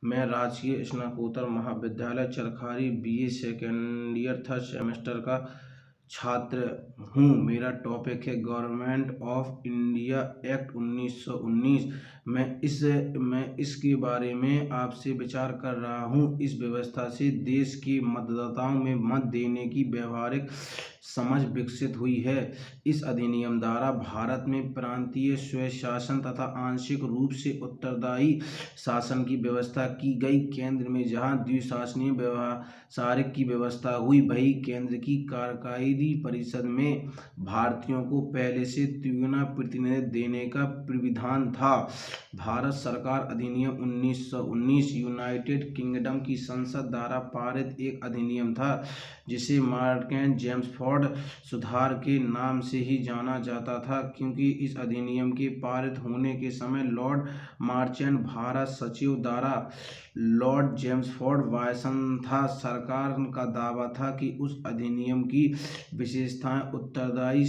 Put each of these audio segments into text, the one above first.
मैं राजकीय स्नातकोत्तर महाविद्यालय Charkhari BA second year third semester का छात्र हूँ। मेरा टॉपिक है गवर्नमेंट ऑफ इंडिया एक्ट 1919। मैं इसके बारे में आपसे विचार कर रहा हूँ। इस व्यवस्था से देश के मतदाताओं में मत देने की व्यावहारिक समझ विकसित हुई है। इस अधिनियम द्वारा भारत में प्रांतीय स्वशासन तथा आंशिक रूप से उत्तरदायी शासन की व्यवस्था की गई। केंद्र में जहाँ द्विशासनीय व्यवसायिक की व्यवस्था हुई, वही केंद्र की कार्यकारी परिषद में भारतीयों को पहले से तिगुना प्रतिनिधित्व देने का प्राविधान था। भारत सरकार अधिनियम 1919 यूनाइटेड किंगडम की संसद द्वारा पारित एक अधिनियम था, जिसे मार्केट जेम्सफोर्ड सुधार के नाम से ही जाना जाता था, क्योंकि इस अधिनियम के पारित होने के समय लॉर्ड मार्चेंट भारत सचिव द्वारा लॉर्ड जेम्सफोर्ड वायसन था। सरकार का दावा था कि उस अधिनियम की विशेषताएं उत्तरदायी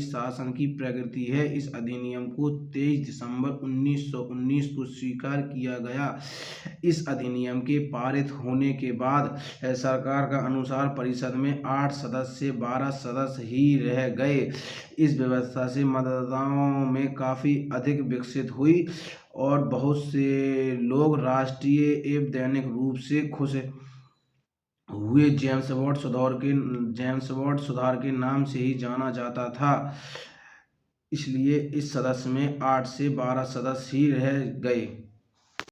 शासन की प्रकृति है। इस अधिनियम को 23 दिसंबर 1919 को स्वीकार किया गया। इस अधिनियम के पारित होने के बाद सरकार का अनुसार परिषद में 8 सदस्य 12 सदस्य ही रह गए। इस व्यवस्था से मतदाताओं में काफ़ी अधिक विकसित हुई और बहुत से लोग राष्ट्रीय एवं दैनिक रूप से खुश हुए। जेम्स वाट सुधार के नाम से ही जाना जाता था। इसलिए इस सदस्य में 8 से 12 सदस्य ही रह गए।